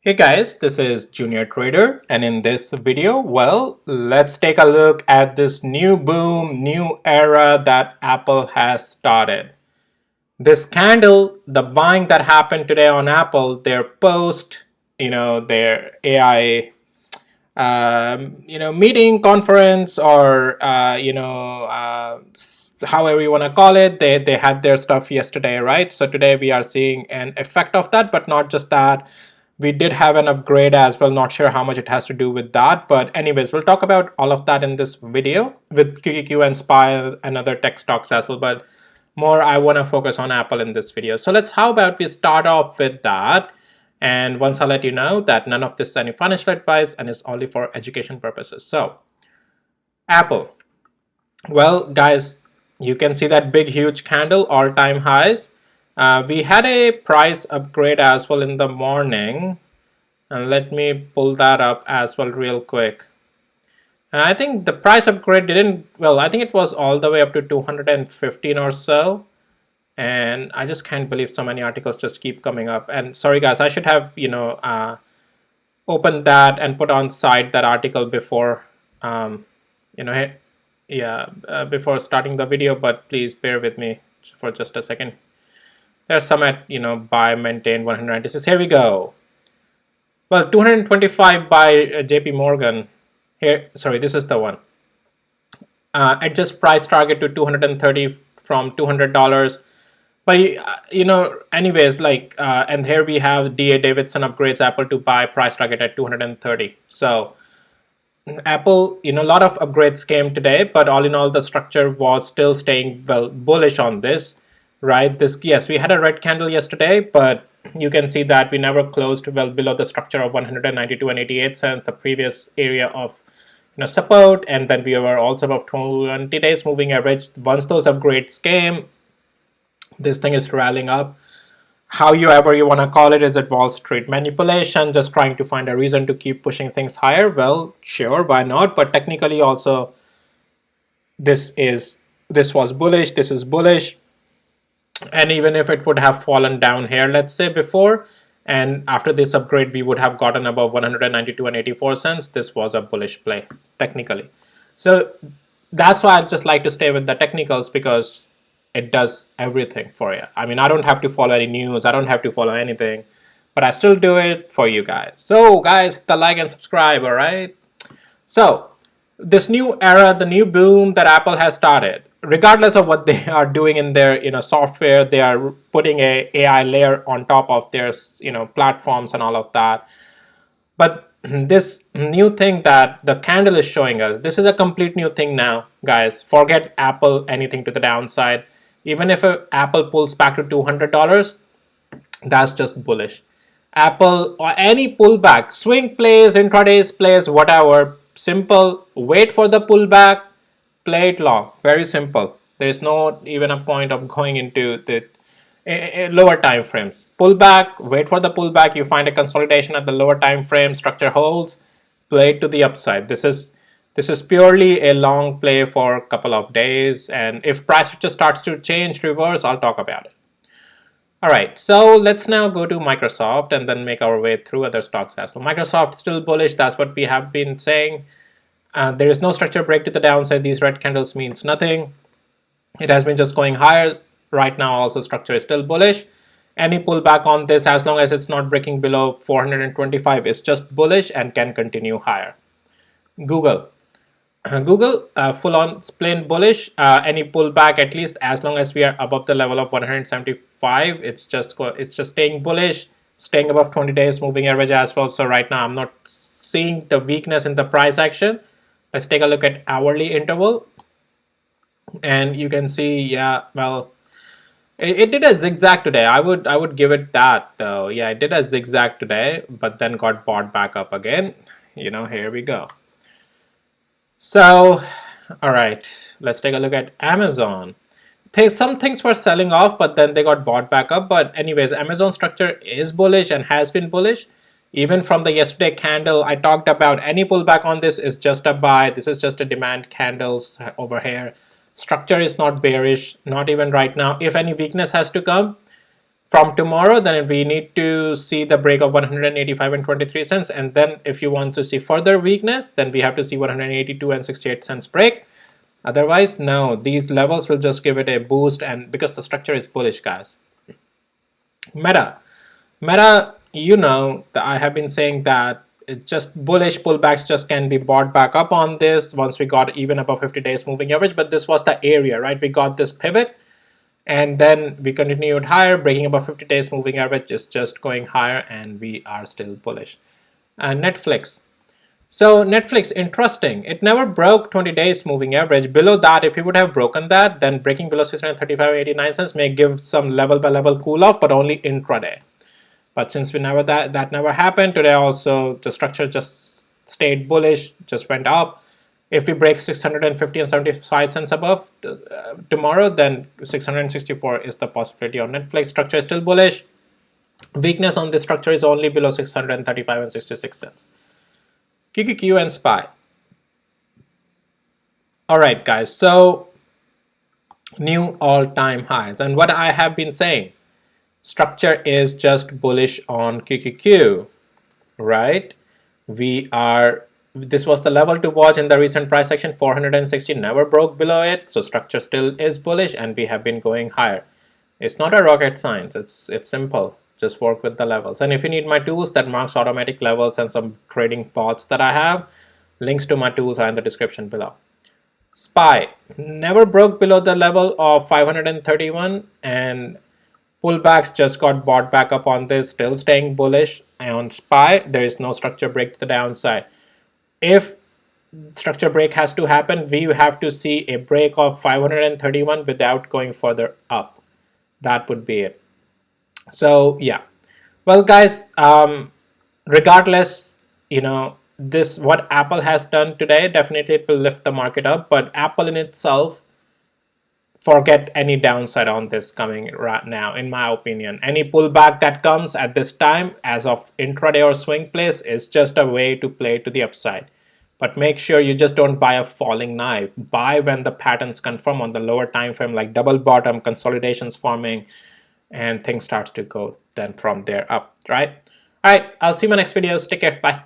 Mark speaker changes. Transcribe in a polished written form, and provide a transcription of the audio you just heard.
Speaker 1: Hey guys, this is Junior Trader, and in this video, well, let's take a look at this new boom, new era that Apple has started. This candle, the buying that happened today on Apple, their post, their AI, meeting, conference, or however you want to call it, they had their stuff yesterday, right? So today we are seeing an effect of that, but not just that. We did have an upgrade as well. Not sure how much it has to do with that, but anyways, we'll talk about all of that in this video with QQQ and SPY and other tech stocks as well. But more, I want to focus on Apple in this video. So how about we start off with that? And once I let you know that none of this is any financial advice and is only for education purposes. So Apple. Well, guys, you can see that big, huge candle, all-time highs. We had a price upgrade as well in the morning. And let me pull that up as well real quick. And I think the price upgrade didn't, well, I think it was all the way up to 215 or so. And I just can't believe so many articles just keep coming up. And sorry guys, I should have, opened that and put on site that article before, before starting the video, but please bear with me for just a second. There's some at, buy, maintain 196. Here we go. Well, 225 by JP Morgan. Here, sorry, this is the one. Adjust price target to 230 from $200. But anyways, and here we have DA Davidson upgrades Apple to buy, price target at 230. So Apple, a lot of upgrades came today, but all in all, the structure was still staying bullish on this, right? Yes, we had a red candle yesterday, but you can see that we never closed well below the structure of 192 and 88 cents, the previous area of support, and then we were also above 20 days moving average. Once those upgrades came, this thing is rallying up. However you want to call it, is it Wall Street manipulation, just trying to find a reason to keep pushing things higher? Well, sure, why not? But technically also, this was bullish, this is bullish. And even if it would have fallen down here, let's say before, and after this upgrade, we would have gotten above 192 and 84 cents. This was a bullish play, technically. So that's why I just like to stay with the technicals, because it does everything for you. I mean, I don't have to follow any news. I don't have to follow anything, but I still do it for you guys. So guys, hit the like and subscribe, all right? So this new era, the new boom that Apple has started, regardless of what they are doing in their software, they are putting a AI layer on top of their platforms and all of that. But this new thing that the candle is showing us, this is a complete new thing now, guys. Forget Apple anything to the downside. Even if Apple pulls back to $200, that's just bullish. Apple or any pullback, swing plays, intraday plays, whatever, simple, wait for the pullback, play it long. Very simple. There is no even a point of going into the lower time frames. Pullback, wait for the pullback. You find a consolidation at the lower time frame, structure holds, play it to the upside. This is purely a long play for a couple of days, and if price just starts to change, reverse, I'll talk about it. All right, so let's now go to Microsoft and then make our way through other stocks as well. Microsoft still bullish. That's what we have been saying. There is no structure break to the downside. These red candles means nothing. It has been just going higher. Right now also structure is still bullish. Any pullback on this, as long as it's not breaking below 425, is just bullish and can continue higher. Google. Google, full on plain bullish. Any pullback, at least as long as we are above the level of 175, it's just staying bullish, staying above 20 days moving average as well. So right now I'm not seeing the weakness in the price action. Let's take a look at hourly interval, and you can see, yeah, well, it did a zigzag today. I would give it that though. Yeah, it did a zigzag today, but then got bought back up again. Here we go. So, all right, let's take a look at Amazon. Some things were selling off, but then they got bought back up. But anyways, Amazon structure is bullish and has been bullish. Even from the yesterday candle, I talked about any pullback on this is just a buy. This is just a demand candles over here. Structure is not bearish, not even right now. If any weakness has to come, From tomorrow, then we need to see the break of 185 and 23 cents. And then if you want to see further weakness, then we have to see 182 and 68 cents break. Otherwise, no, these levels will just give it a boost, and because the structure is bullish, guys. Meta, you know that I have been saying that it's just bullish pullbacks just can be bought back up on this once we got even above 50 days moving average. But this was the area, right? We got this pivot and then we continued higher, breaking above 50 days moving average, is just going higher, and we are still bullish. And Netflix. So Netflix, interesting. It never broke 20 days moving average. Below that, if you would have broken that, then breaking below 635.89 cents may give some level by level cool off, but only intraday. But since we never that never happened, today also the structure just stayed bullish, just went up. If we break 650 and 75 cents above tomorrow, then 664 is the possibility on Netflix. Structure is still bullish. Weakness on this structure is only below 635 and 66 cents. QQQ and SPY. All right, guys. So new all-time highs, and what I have been saying, structure is just bullish on QQQ, right? This was the level to watch in the recent price action. 460 never broke below it, so structure still is bullish, and we have been going higher. It's not a rocket science. It's simple. Just work with the levels. And if you need my tools that marks automatic levels and some trading bots that I have, links to my tools are in the description below. SPY never broke below the level of 531, and pullbacks just got bought back up on this, still staying bullish. And on SPY, there is no structure break to the downside. If structure break has to happen, we have to see a break of 531 without going further up. That would be it. So yeah, well guys, regardless, this what Apple has done today, definitely it will lift the market up, but Apple in itself, forget any downside on this coming right now, in my opinion. Any pullback that comes at this time as of intraday or swing plays is just a way to play to the upside. But make sure you just don't buy a falling knife. Buy when the patterns confirm on the lower time frame, like double bottom, consolidations forming, and things starts to go then from there up, right? All right, I'll see you in my next videos. Take care. Bye.